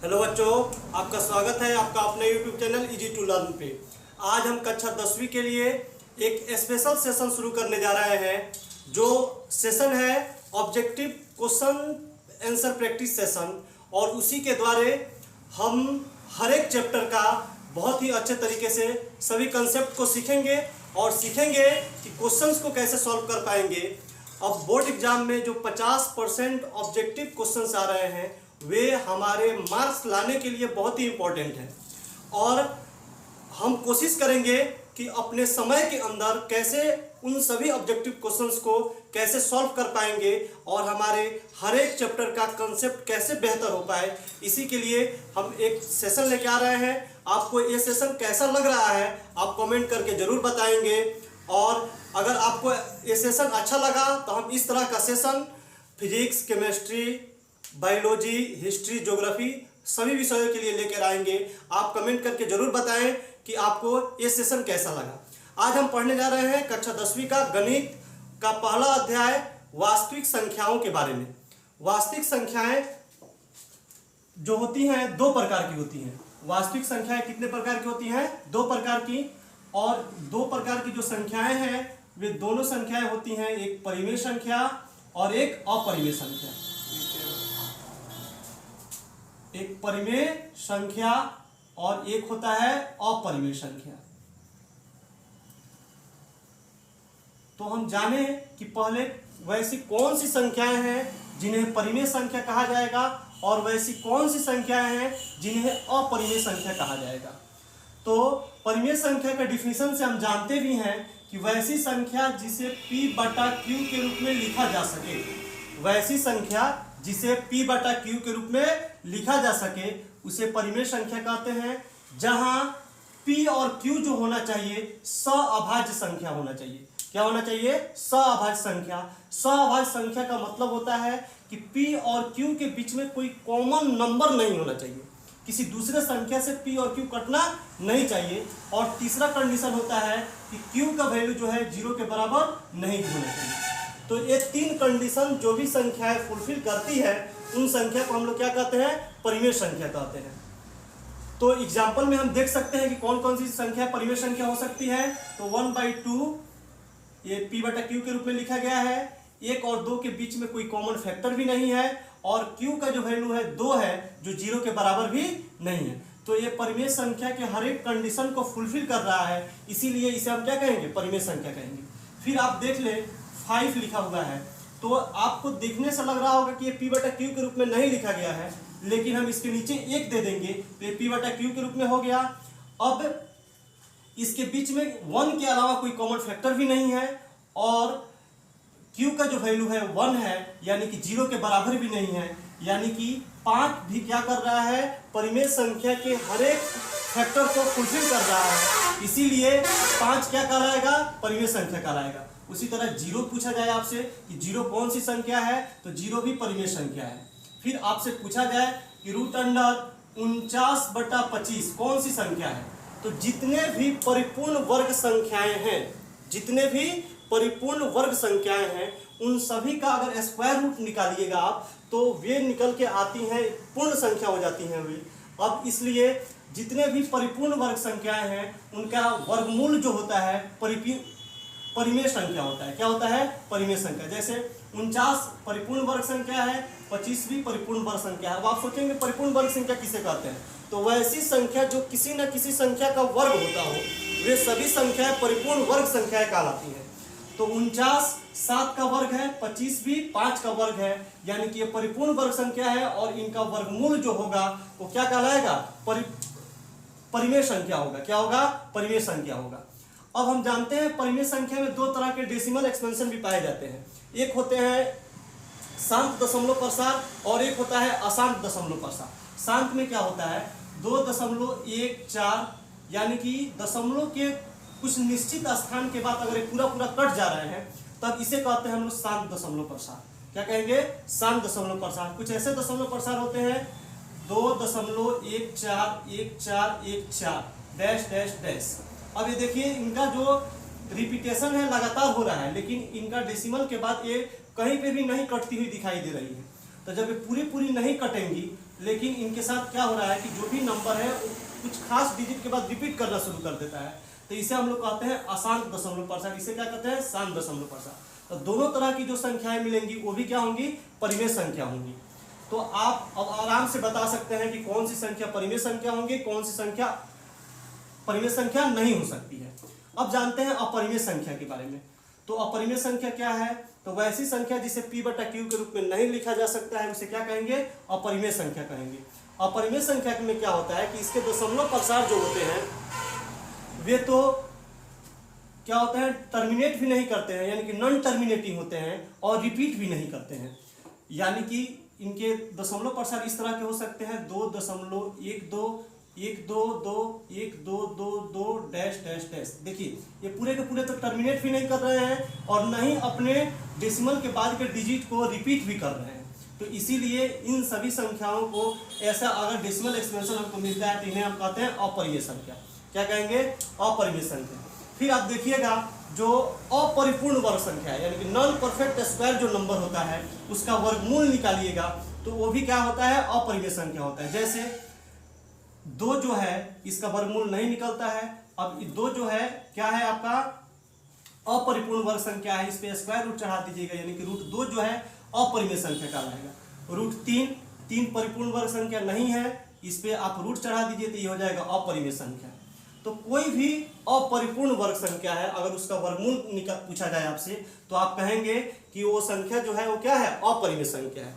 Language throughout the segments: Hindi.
हेलो बच्चों, आपका स्वागत है आपका अपने YouTube channel easy to learn पे। आज हम कक्षा 10वीं के लिए एक स्पेशल सेशन शुरू करने जा रहे हैं, जो सेशन है objective question answer practice session. और उसी के द्वारा हम हर एक चैप्टर का बहुत ही अच्छे तरीके से सभी कंसेप्ट को सीखेंगे और सीखेंगे कि क्वेश्चंस को कैसे सॉल्व कर पाएंगे। अब बोर्ड एग्जाम में जो 50% ऑब्जेक्टिव क्वेश्चंस आ रहे हैं वे हमारे मार्क्स लाने के लिए बहुत ही इम्पोर्टेंट है, और हम कोशिश करेंगे कि अपने समय के अंदर कैसे उन सभी ऑब्जेक्टिव क्वेश्चंस को कैसे सॉल्व कर पाएंगे और हमारे हर एक चैप्टर का कंसेप्ट कैसे बेहतर हो पाए। इसी के लिए हम एक सेशन लेके आ रहे हैं। आपको ये सेशन कैसा लग रहा है आप कमेंट करके ज़रूर बताएंगे, और अगर आपको ये सेशन अच्छा लगा तो हम इस तरह का session physics, chemistry, biology, history, geography सभी विषयों के लिए लेकर आएंगे। आप कमेंट करके जरूर बताएं कि आपको ये सेशन कैसा लगा। आज हम पढ़ने जा रहे हैं कक्षा 10वीं का गणित का पहला अध्याय वास्तविक संख्याओं के बारे में। वास्तविक संख्याएं जो होती हैं दो प्रकार की होती हैं। वास्तविक संख्याएं कितने प्रकार की होती हैं? दो प्रकार की। और दो प्रकार की जो संख्याएं हैं वे दोनों संख्याएं होती हैं, एक परिमेय संख्या और एक अपरिमेय संख्या। एक परिमेय संख्या और एक होता है अपरिमेय संख्या। तो हम जाने कि पहले वैसी कौन सी संख्याएं हैं जिन्हें परिमेय संख्या कहा जाएगा और वैसी कौन सी संख्याएं हैं जिन्हें अपरिमेय संख्या कहा जाएगा। तो परिमेय संख्या का डिफिनेशन से हम जानते भी हैं कि वैसी संख्या जिसे p/q के रूप में लिखा जा सके, वैसी संख्या जिसे p/q के रूप में लिखा जा सके उसे परिमेय संख्या कहते हैं। जहां p और q जो होना चाहिए सअभाज्य संख्या होना चाहिए। क्या होना चाहिए? सअभाज्य संख्या। सअभाज्य संख्या का मतलब होता है कि p और q के बीच में कोई कॉमन नंबर नहीं होना चाहिए, किसी दूसरे संख्या से p और q कटना नहीं चाहिए। और तीसरा कंडीशन होता है कि q का वैल्यू जो है 0 के बराबर नहीं होना चाहिए। तो ये तीन कंडीशन जो भी संख्याएं फुलफिल करती है उन संख्या को हम लोग क्या कहते हैं? परिमेय संख्या कहते हैं। तो एग्जाम्पल में हम देख सकते हैं कि कौन कौन सी संख्या परिमेय संख्या हो सकती है। तो 1/2 ये p/q के रूप में लिखा गया है। 1 और 2 के बीच में कोई कॉमन फैक्टर भी नहीं है, और q का जो वैल्यू है 2 है जो 0 के बराबर भी नहीं है। तो ये परिमेय संख्या के हर एक कंडीशन को फुलफिल कर रहा है, इसीलिए इसे हम क्या कहेंगे? परिमेय संख्या कहेंगे। फिर आप देख ले 5 लिखा हुआ है, तो आपको देखने से लग रहा होगा कि ये p/q के रूप में नहीं लिखा गया है, लेकिन हम इसके नीचे 1 दे देंगे तो ये p/q के रूप में हो गया। अब इसके बीच में 1 के अलावा कोई कॉमन फैक्टर भी नहीं है, और q का जो वैल्यू है 1 है, यानी कि 0 के बराबर भी नहीं है। यानी कि 5 भी क्या कर रहा है? परिमेय संख्या के हर एक फैक्टर को फुलफिल कर रहा है, इसीलिए 5 क्या कहलाएगा? परिमेय संख्या कहलाएगा। उसी तरह 0 पूछा जाए आपसे कि 0 कौन सी संख्या है, तो 0 भी परिमेय संख्या है। फिर आपसे पूछा जाए कि √49/25 कौन सी संख्या है, तो जितने भी परिपूर्ण वर्ग संख्याएं हैं, जितने भी परिपूर्ण वर्ग संख्याएं हैं उन सभी का अगर स्क्वायर रूट निकालिएगा आप तो वे निकल के आती हैं, पूर्ण संख्या हो जाती हैं वे। अब इसलिए जितने भी परिपूर्ण वर्ग संख्याएं हैं उनका वर्गमूल जो होता है परिमेय संख्या होता है। क्या होता है? परिमेय संख्या। जैसे 49 परिपूर्ण वर्ग संख्या है, 25 भी परिपूर्ण वर्ग संख्या है। अब आप सोचेंगे परिपूर्ण वर्ग संख्या किसे कहते हैं? तो वैसी संख्या जो किसी न किसी संख्या का वर्ग होता हो, वे सभी संख्याएं परिपूर्ण वर्ग संख्याएं कहलाती हैं। तो 49 7 का वर्ग है, 25 भी 5 का वर्ग है, यानी कि ये परिपूर्ण वर्ग संख्या है, और इनका वर्गमूल जो होगा वो क्या कहलाएगा? परिमेय संख्या होगा। क्या होगा? परिमेय संख्या होगा। अब हम जानते हैं परिमेय संख्या में दो तरह के डेसिमल एक्सपेंशन भी पाए जाते हैं। एक होते हैं शांत दशमलव प्रसार और एक होता है अशांत दशमलव प्रसार। शांत में क्या होता है? 2.14, यानी कि दशमलव के कुछ निश्चित स्थान के बाद अगर पूरा पूरा कट जा रहे हैं तब इसे कहते हैं हम लोग शांत दशमलव प्रसार। क्या कहेंगे? शांत दशमलव प्रसार। कुछ ऐसे दशमलव प्रसार होते हैं 2.141414 डैश डैश डैश। अब ये देखिए इनका जो रिपीटेशन है लगातार हो रहा है, लेकिन इनका डेसिमल के बाद ये कहीं पे भी नहीं कटती हुई दिखाई दे रही है। तो जब ये पूरी पूरी नहीं कटेंगी लेकिन इनके साथ क्या हो रहा है कि जो भी नंबर है कुछ खास डिजिट के बाद रिपीट करना शुरू कर देता है, तो इसे हम लोग कहते हैं अशांत दशमलव प्रसार। इसे क्या कहते हैं? शांत दशमलव प्रसार। तो दोनों तरह की जो संख्याएं मिलेंगी वो भी क्या होंगी? परिमेय संख्या होंगी। तो आप अब आराम से बता सकते हैं कि कौन सी संख्या परिमेय संख्या होंगी, कौन सी संख्या परिमेय संख्या नहीं हो सकती है। अब जानते हैं अपरिमेय संख्या के बारे में। तो अपरिमेय संख्या क्या है? तो वैसी संख्या जिसे p/q के रूप में नहीं लिखा जा सकता है उसे क्या कहेंगे? अपरिमेय संख्या कहेंगे। अपरिमेय संख्या में क्या होता है कि इसके दशमलव प्रसार जो होते हैं वे तो क्या होते हैं? टर्मिनेट भी नहीं करते हैं, यानी कि नॉन टर्मिनेटिंग होते हैं, और रिपीट भी नहीं करते हैं। यानी कि इनके दशमलव प्रसार इस तरह के हो सकते हैं 2.1212121222 डैश डैश डैश। देखिए ये पूरे के पूरे तो टर्मिनेट भी नहीं कर रहे हैं और न ही अपने डेसिमल के बाद के डिजिट को रिपीट भी कर रहे हैं। तो इसीलिए इन सभी संख्याओं को ऐसा अगर डेसिमल एक्सपेंशन हमको मिलता है तो इन्हें हम कहते हैं अपरिमेय संख्या। क्या कहेंगे? अपरिमेय संख्या। फिर आप देखिएगा जो अपरिपूर्ण वर्ग संख्या है, यानी कि नॉन परफेक्ट स्क्वायर जो नंबर होता है उसका वर्गमूल निकालिएगा तो वो भी क्या होता है? अपरिमेय संख्या होता है। जैसे 2 जो है इसका वर्गमूल नहीं निकलता है। अब 2 जो है क्या है? आपका अपरिपूर्ण वर्ग संख्या है, इस पे स्क्वायर रूट चढ़ा दीजिएगा, यानी कि √2 जो है अपरिमेय संख्या कहलाएगा। √3 परिपूर्ण वर्ग संख्या नहीं है, इस पे आप रूट चढ़ा दीजिए तो ये हो जाएगा अपरिमेय संख्या। तो कोई भी अपरिपूर्ण वर्ग संख्या है अगर उसका वर्गमूल पूछा जाए आपसे तो आप कहेंगे कि वो संख्या जो है वो क्या है? अपरिमेय संख्या है।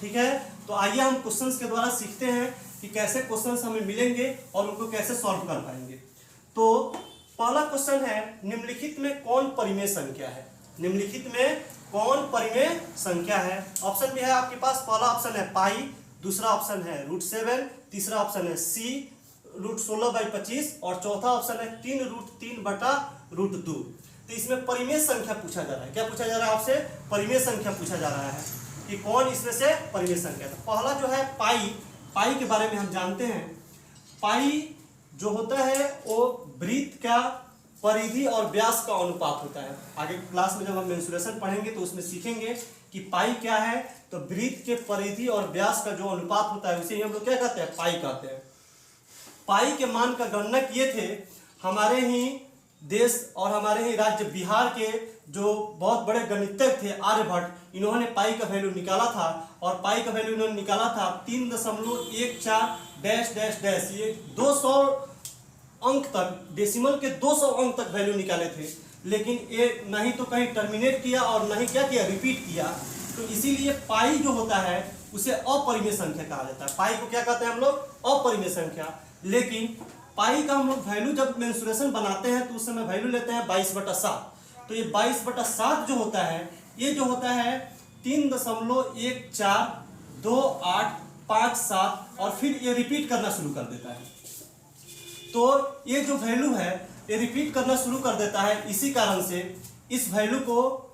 ठीक है, तो आइए हम क्वेश्चंस के द्वारा सीखते हैं कि कैसे क्वेश्चंस हमें मिलेंगे और उनको कैसे सॉल्व कर पाएंगे। तो पहला क्वेश्चन है, निम्नलिखित में कौन परिमेय संख्या है? निम्नलिखित में कौन परिमेय संख्या है? ऑप्शन भी है आपके पास। पहला ऑप्शन है पाई, दूसरा ऑप्शन है √7, तीसरा ऑप्शन है सी √16/25 और चौथा ऑप्शन है 3√3/√2। तो इसमें परिमेय संख्या पूछा जा रहा है। क्या पूछा जा रहा है आपसे? परिमेय संख्या पूछा जा रहा है कि कौन इसमें से परिमेय संख्या। तो पहला जो है पाई के बारे में हम जानते हैं। पाई जो होता है वो वृत्त का परिधि और व्यास का अनुपात होता है। आगे क्लास में जब हम मेंसुरेशन पढ़ेंगे तो उसमें सीखेंगे कि पाई क्या है। तो वृत्त के परिधि और व्यास का जो अनुपात होता है उसे हम लोग क्या कहते हैं? पाई कहते हैं। पाई के मान का गणना किए थे हमारे ही देश और हमारे ही राज्य बिहार के जो बहुत बड़े गणितज्ञ थे आर्यभट्ट। इन्होंने पाई का वैल्यू निकाला था और पाई का वैल्यू इन्होंने निकाला था 3.14 डैश डैश डैश। ये 200 अंक तक, डेसिमल के 200 अंक तक वैल्यू निकाले थे, लेकिन ये नहीं तो कहीं टर्मिनेट किया और नहीं क्या किया? रिपीट किया। तो इसीलिए पाई जो होता है उसे अपरिमेय संख्या कहा जाता है। पाई को क्या कहते हैं हम लोग? अपरिमेय संख्या। लेकिन पाई का हम लोग वैल्यू जब मेंसुरेशन बनाते हैं तो उस समय वैल्यू लेते हैं 22/7। तो ये 22/7 जो होता है ये जो होता है 3.142857 और फिर ये रिपीट करना शुरू कर देता है। तो ये जो वैल्यू है ये रिपीट करना शुरू कर देता है। इसी कारण से इस वैल्यू को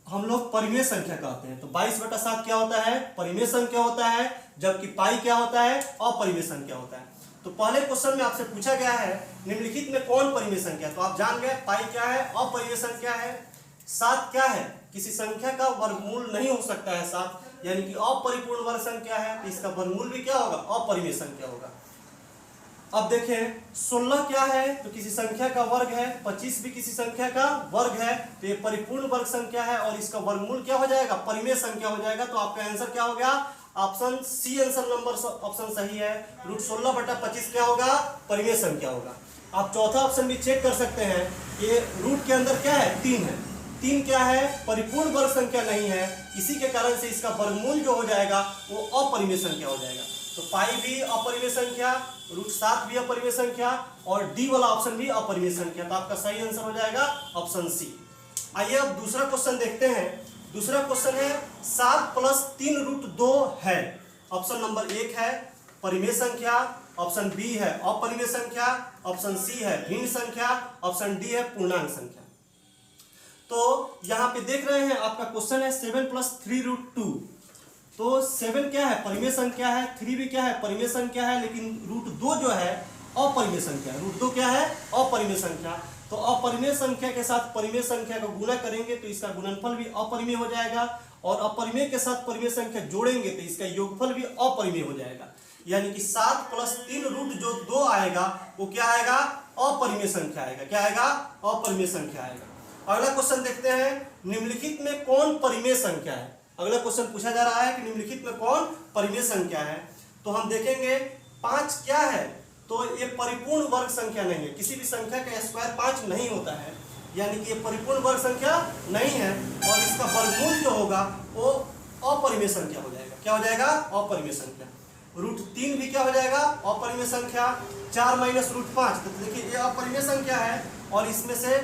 हम लोग परिमेय संख्या कहते हैं। तो 22/7 क्या होता है? परिमेय संख्या होता है, जबकि पाई क्या होता है? अपरिमेय संख्या होता है। तो पहले क्वेश्चन में आपसे पूछा गया है निम्नलिखित में कौन परिमेय संख्या? तो आप जान गए पाई क्या है? अपरिमेय संख्या है। 7 क्या है? किसी संख्या का वर्गमूल नहीं हो सकता है 7, यानी कि अपरिपूर्ण वर्ग संख्या है, तो इसका वर्गमूल भी क्या होगा? अपरिमेय संख्या होगा। अब देखें 16 क्या है? तो किसी संख्या का वर्ग है। 25 भी किसी संख्या का वर्ग है, तो ये परिपूर्ण वर्ग संख्या है और इसका वर्गमूल क्या हो जाएगा? परिमेय संख्या हो जाएगा। तो आपका आंसर क्या हो गया? Option C answer number option सही है। √16/25 क्या होगा? परिमेय संख्या होगा। आप चौथा ऑप्शन भी चेक कर सकते हैं। ये रूट के अंदर क्या है? 3 है। 3 क्या है? परिपूर्ण वर्ग संख्या नहीं है, इसी के कारण से इसका वर्गमूल जो हो जाएगा वो अपरिमेय संख्या हो जाएगा। तो पाई भी अपरिमेय संख्या, √7 भी अपरिमेय संख्या और डी वाला ऑप्शन भी अपरिमेय संख्या। तो आपका सही आंसर हो जाएगा ऑप्शन सी। आइए अब दूसरा क्वेश्चन देखते हैं। दूसरा क्वेश्चन है 7 + 3√2 है। ऑप्शन नंबर 1 है परिमेय संख्या, ऑप्शन बी है अपरिमेय संख्या, ऑप्शन सी है भिन्न संख्या, ऑप्शन डी है पूर्णांक संख्या। तो यहाँ पे देख रहे हैं आपका क्वेश्चन है 7 + 3√2। तो 7 क्या है? परिमेय संख्या है। 3 भी क्या है? परिमेय संख्या है, लेकिन √2 जो है अपरिमेय संख्या है। √2 क्या है? अपरिमेय संख्या। तो अपरिमेय संख्या के साथ परिमेय संख्या को गुणा करेंगे तो इसका गुणनफल भी अपरिमेय हो जाएगा और अपरिमेय के साथ परिमेय संख्या जोड़ेंगे तो इसका योगफल भी अपरिमेय हो जाएगा। यानी कि 7 + 3 रूट जो 2 आएगा वो क्या आएगा, अपरिमेय संख्या आएगा। क्या आएगा, अपरिमेय संख्या आएगा। अगला क्वेश्चन देखते हैं, निम्नलिखित में कौन परिमेय संख्या है। अगला क्वेश्चन पूछा जा रहा है कि निम्नलिखित में कौन परिमेय संख्या है। तो हम देखेंगे 5 क्या है, तो ये परिपूर्ण वर्ग संख्या नहीं है। किसी भी संख्या का स्क्वायर 5 नहीं होता है, यानी कि ये परिपूर्ण वर्ग संख्या नहीं है और इसका वर्गमूल जो होगा वो अपरिमेय संख्या हो जाएगा। क्या हो जाएगा, अपरिमेय संख्या। √3 भी क्या हो जाएगा, अपरिमेय संख्या। 4 - √5, तो देखिए ये अपरिमेय संख्या है और इसमें से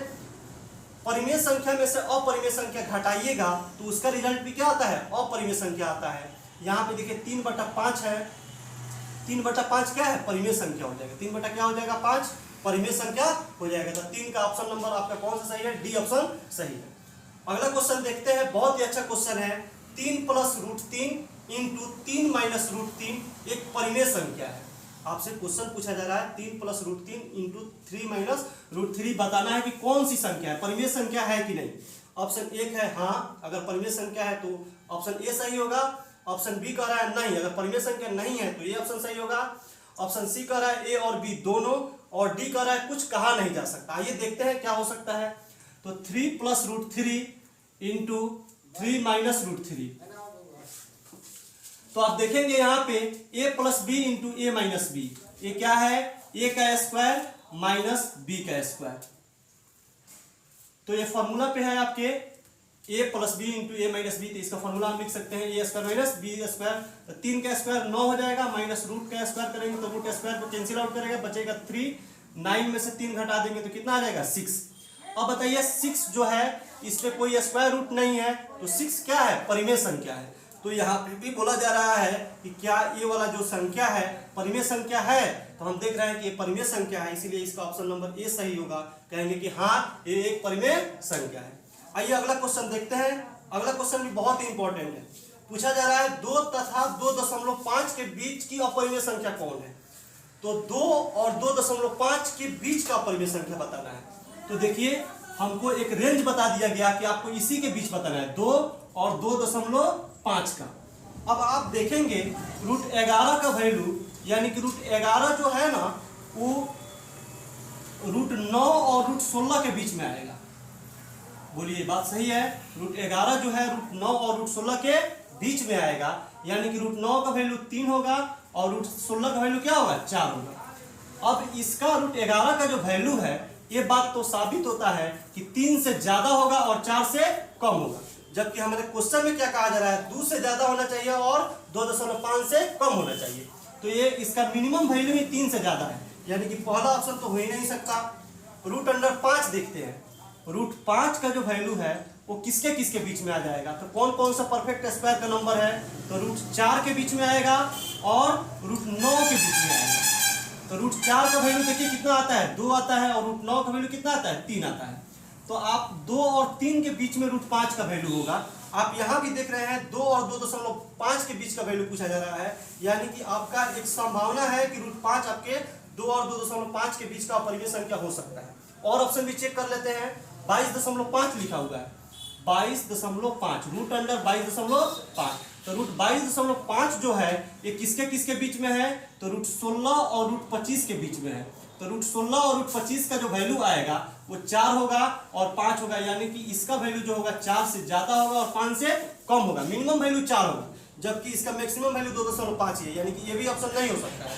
परिमेय संख्या में से अपरिमेय संख्या घटाइएगा तो उसका रिजल्ट भी क्या आता है, अपरिमेय संख्या आता है। यहाँ पे देखिए 3/5 है, 3/5 क्या है, परिमेय संख्या हो जाएगा। 3 क्या हो जाएगा, 5 परिमेय संख्या हो जाएगा। तो 3 का ऑप्शन नंबर आपका कौन सा सही है, डी ऑप्शन सही है। अगला क्वेश्चन देखते हैं, बहुत ही अच्छा क्वेश्चन है। 3 + √3 × 3 - √3 एक परिमेय संख्या है। आपसे क्वेश्चन पूछा जा रहा है 3 + √3 × 3 - √3 बताना है कि कौन सी संख्या है, परिमेय संख्या है कि नहीं। ऑप्शन 1 है हाँ, अगर परिमेय संख्या है तो ऑप्शन ए सही होगा। ऑप्शन बी कह रहा है नहीं, अगर परिमेय संख्या नहीं है तो ये ऑप्शन सही होगा। ऑप्शन सी कह रहा है ए और बी दोनों, और डी कह रहा है कुछ कहा नहीं जा सकता। आइए देखते हैं क्या हो सकता है। तो 3 + √3 × 3 - √3, तो आप देखेंगे यहाँ पे a + b × a - b, ये क्या है, a का स्क्वायर माइनस b का स्क्वायर। तो ये फॉर्मूला पे है आपके a + b × a - b, तो इसका फॉर्मूला हम लिख सकते हैं a² - b²। तो 3 का स्क्वायर 9 हो जाएगा, माइनस रूट का स्क्वायर करेंगे तो रूट स्क्वायर को कैंसिल आउट करेगा, बचेगा 3। 9 में से 3 घटा देंगे तो कितना आ जाएगा, 6। अब बताइए 6 जो है इस पे कोई स्क्वायर रूट नहीं है, तो 6 क्या है, परिमेय संख्या है। तो यहाँ पे भी बोला जा रहा है कि क्या ये वाला जो संख्या है परिमेय संख्या है, तो हम देख रहे हैं कि ये परिमेय संख्या है, इसीलिए इसका ऑप्शन नंबर ए सही होगा। कहेंगे कि हाँ ये एक परिमेय संख्या है। आइए अगला क्वेश्चन देखते हैं। अगला क्वेश्चन भी बहुत ही इंपॉर्टेंट है। पूछा जा रहा है 2 तथा 2.5 के बीच की अपरिमेय संख्या कौन है। तो 2 और 2.5 के बीच का अपरिमेय संख्या बताना है। तो देखिए हमको एक रेंज बता दिया गया कि आपको इसी के बीच बताना है, 2 और 2.5 का। अब आप देखेंगे √11 का वैल्यू, यानी कि √11 जो है ना वो √9 और √16 के बीच में आएगा। बोलिए बात सही है, √11 जो है √9 और √16 के बीच में आएगा, यानी कि √9 का वैल्यू 3 होगा और √16 का वैल्यू क्या होगा, 4 होगा। अब इसका √11 का जो वैल्यू है, ये बात तो साबित होता है कि 3 से ज्यादा होगा और 4 से कम होगा, जबकि हमारे क्वेश्चन में क्या कहा जा रहा है, 2 से ज्यादा होना चाहिए और 2.5 से कम होना चाहिए। तो ये इसका मिनिमम वैल्यू ही 3 से ज्यादा है, यानी कि पहला ऑप्शन तो हो ही नहीं सकता। √5 देखते हैं, √5 का जो वैल्यू है वो किसके किसके बीच में आ जाएगा। तो कौन कौन सा परफेक्ट स्क्वायर का नंबर है, तो √4 के बीच में आएगा और √9 के बीच में आएगा। तो √4 का वैल्यू देखिए कितना आता है, 2 आता है, और √9 का वैल्यू कितना आता है, 3 आता है। तो आप 2 और 3 के बीच में √5 का वैल्यू होगा। आप यहाँ भी देख रहे हैं 2 और 2.5 के बीच का वैल्यू पूछा जा रहा है, यानी कि आपका एक संभावना है कि √5 आपके 2 और 2.5 के बीच का अपरिमेय संख्या हो सकता है। और ऑप्शन भी चेक कर लेते हैं, 22.5 लिखा हुआ है, 22.5 √22.5। तो √22.5 जो है ये किसके किसके बीच में है, तो √16 और √25 के बीच में है। तो √16 और √25 का जो वैल्यू आएगा वो 4 होगा और 5 होगा, यानी कि इसका वैल्यू जो होगा 4 से ज्यादा होगा और 5 से कम होगा। मिनिमम वैल्यू 4 होगा, जबकि इसका मैक्सिमम वैल्यू 2.5 है, यानी कि ये भी ऑप्शन नहीं हो सकता है।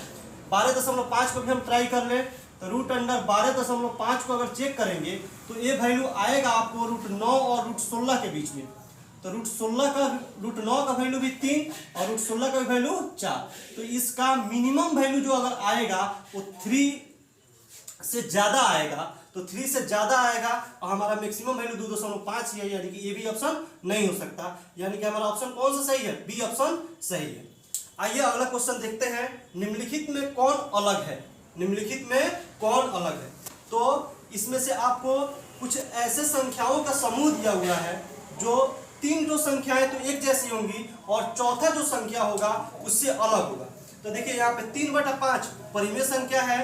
12.5 को भी हम ट्राई कर ले, तो √12.5 को अगर चेक करेंगे तो ये वैल्यू आएगा आपको √9 और √16 के बीच में। तो √9 का वैल्यू भी 3 और √16 का वैल्यू 4। तो इसका मिनिमम वैल्यू जो अगर आएगा वो 3 से ज्यादा आएगा, तो 3 से ज्यादा आएगा और हमारा मैक्सिमम वैल्यू 2.5 ही है, यानी कि ये भी ऑप्शन नहीं हो सकता। यानी कि हमारा ऑप्शन कौन सा सही है, बी ऑप्शन सही है। आइए अगला क्वेश्चन देखते हैं, निम्नलिखित में कौन अलग है। निम्नलिखित में कौन अलग है, तो इसमें से आपको कुछ ऐसे संख्याओं का समूह दिया हुआ है जो 3 जो संख्याएं तो एक जैसी होंगी और चौथा जो संख्या होगा उससे अलग होगा। तो देखिए यहाँ पे 3/5 परिमेय संख्या है,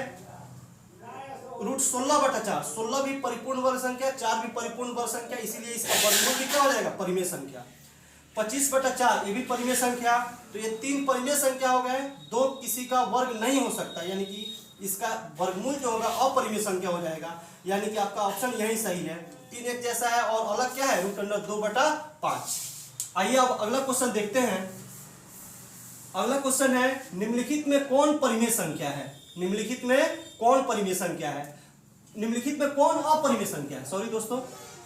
√16/4, 16 भी परिपूर्ण वर्ग संख्या, 4 भी परिपूर्ण वर्ग संख्या, इसीलिए इसका वर्गमूल भी क्या हो जाएगा, परिमेय संख्या। 25/4 ये भी परिमेय संख्या। तो ये 3 परिमेय संख्या हो गए, 2 किसी का वर्ग नहीं हो सकता, यानी कि इसका वर्गमूल जो होगा अपरिमेय संख्या हो जाएगा, यानी कि आपका ऑप्शन यही सही है। 3 एक जैसा है और अलग क्या है, √2/5। आइए अब अगला क्वेश्चन देखते हैं। अगला क्वेश्चन है निम्नलिखित में कौन परिमेय संख्या है, निम्नलिखित में कौन परिमेय संख्या है, निम्नलिखित में कौन अपरिमेय संख्या है, सॉरी दोस्तों,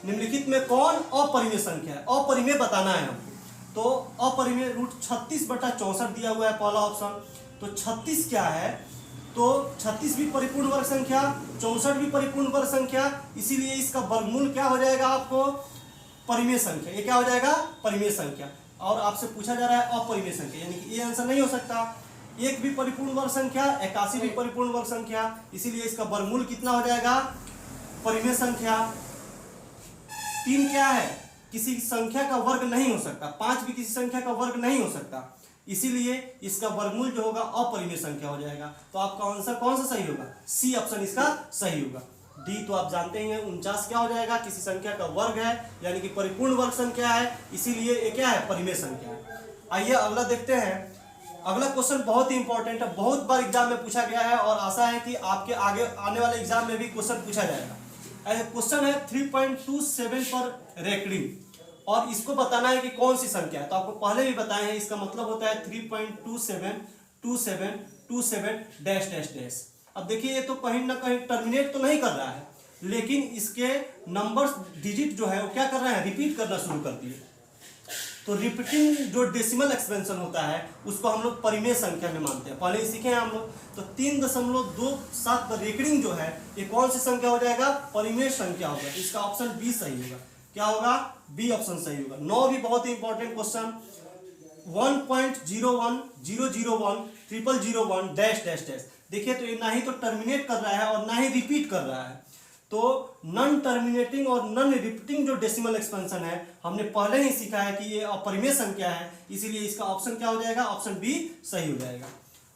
निम्नलिखित में कौन अपरिमेय संख्या है, अपरिमेय बताना है हमको। तो अपरिमेय √36/64 दिया हुआ है पहला ऑप्शन। तो 36 क्या है, तो 36 भी परिपूर्ण वर्ग संख्या, 64 भी परिपूर्ण वर्ग संख्या, इसीलिए इसका वर्गमूल क्या हो जाएगा आपको, परिमेय संख्या। ये क्या हो जाएगा, परिमेय संख्या। और आपसे पूछा जा रहा है अपरिमेय संख्या, यानी कि ये आंसर नहीं हो सकता। 1 भी परिपूर्ण वर्ग संख्या, 81 भी परिपूर्ण वर्ग संख्या, इसीलिए इसका वर्गमूल कितना हो जाएगा, परिमेय संख्या। 3 क्या है, किसी संख्या का वर्ग नहीं हो सकता, 5 भी किसी संख्या का वर्ग नहीं हो सकता, इसीलिए इसका वर्गमूल जो होगा अपरिमेय संख्या हो जाएगा। तो आपका आंसर कौन सा सही होगा, सी ऑप्शन इसका सही होगा। डी तो आप जानते हैं 49 क्या हो जाएगा, किसी संख्या का वर्ग है, यानी कि परिपूर्ण वर्ग संख्या है, इसीलिए ये क्या है, परिमेय संख्या है। आइए अगला देखते हैं। अगला क्वेश्चन बहुत ही इंपॉर्टेंट है, बहुत बार एग्जाम में पूछा गया है और आशा है कि आपके आगे आने वाले एग्जाम में भी क्वेश्चन पूछा जाएगा। क्वेश्चन है 3.27 पर रेकरिंग, और इसको बताना है कि कौन सी संख्या है। तो आपको पहले भी बताए हैं, इसका मतलब होता है 3.272727 अब देखिए ये तो कहीं ना कहीं टर्मिनेट तो नहीं कर रहा है, लेकिन इसके नंबर्स डिजिट जो है वो क्या कर रहे हैं, रिपीट करना शुरू कर दिए। तो रिपीटिंग जो डेसिमल एक्सपेंशन होता है उसको हम लोग परिमेय संख्या में मानते हैं, पहले ही सीखे हैं हम लोग। तो 3.27 पर रेकरिंग जो है ये कौन सी संख्या हो जाएगा, परिमेय संख्या होगा। इसका ऑप्शन बी सही होगा। क्या होगा, बी ऑप्शन सही होगा। 9 भी बहुत ही इंपॉर्टेंट क्वेश्चन, 1.01001001 देखिए तो ये ना ही तो टर्मिनेट कर रहा है और ना ही रिपीट कर रहा है। तो नॉन टर्मिनेटिंग और नॉन रिपीटिंग जो डेसिमल एक्सपेंशन है हमने पहले ही सीखा है कि ये अपरिमेय संख्या है, इसीलिए इसका ऑप्शन क्या हो जाएगा, ऑप्शन बी सही हो जाएगा।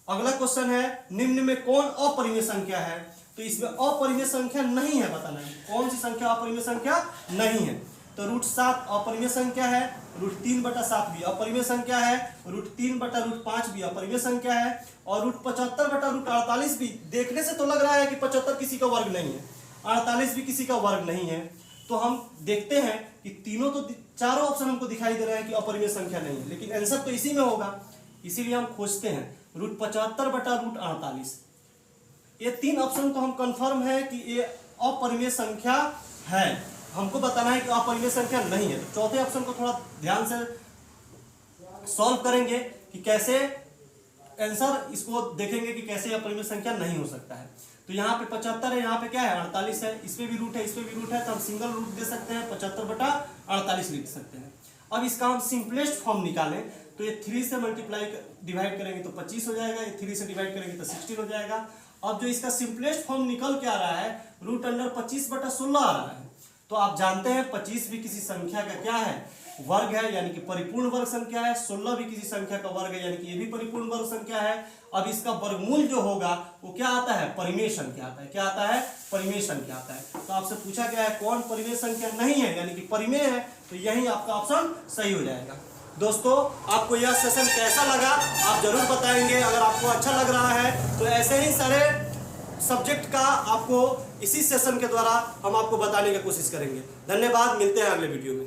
अगला क्वेश्चन है निम्न में कौन अपरिमेय संख्या है। तो इसमें अपरिमेय संख्या नहीं है, बताना है कौन सी संख्या अपरिमेय संख्या नहीं है। तो √7 अपरिमेय संख्या है, √3/7 भी अपरिमेय संख्या है, √3/5 भी अपरिमेय संख्या है, और √75/48 भी देखने से तो लग रहा है कि 75 किसी का वर्ग नहीं है, 48 भी किसी का वर्ग नहीं है। तो हम देखते हैं कि चारों ऑप्शन हमको दिखाई दे रहे हैं कि अपरिमेय संख्या नहीं है, लेकिन आंसर तो इसी में होगा, इसीलिए हम खोजते हैं √75/48। ये 3 ऑप्शन तो हम कंफर्म है कि ये अपरिमेय संख्या है, हमको बताना है कि अपरिमेय संख्या नहीं है। तो चौथे ऑप्शन को थोड़ा ध्यान से सॉल्व करेंगे कि कैसे आंसर, इसको देखेंगे कि कैसे अपरिमेय संख्या नहीं हो सकता है। तो यहाँ पे 75 है, यहाँ पे क्या है 48 है, इसमें भी रूट है, इसमें भी रूट है, तो हम सिंगल रूट दे सकते हैं, 75/48 लिख सकते हैं। अब इसका हम सिंपलेस्ट फॉर्म निकालें तो ये 3 से डिवाइड करेंगे तो 25 हो जाएगा, ये 3 से डिवाइड करेंगे तो 16 हो जाएगा। अब जो इसका सिंपलेस्ट फॉर्म निकल के आ रहा है √25/16 आ रहा है। तो आप जानते हैं 25 भी किसी संख्या का क्या है, वर्ग है, यानी कि परिपूर्ण वर्ग संख्या है। 16 भी किसी संख्या का वर्ग है, यानी कि ये भी परिपूर्ण वर्ग संख्या है। अब इसका वर्गमूल जो होगा वो क्या आता है, परिमेय संख्या आता है। क्या आता है, परिमेय संख्या आता है। तो आपसे पूछा गया है कौन परिमेय संख्या नहीं है, यानी कि परिमेय है, तो यही आपका ऑप्शन सही हो जाएगा। दोस्तों आपको यह सेशन कैसा लगा आप जरूर बताएंगे। अगर आपको अच्छा लग रहा है तो ऐसे ही सारे सब्जेक्ट का आपको इसी सेशन के द्वारा हम आपको बताने की कोशिश करेंगे। धन्यवाद, मिलते हैं अगले वीडियो में।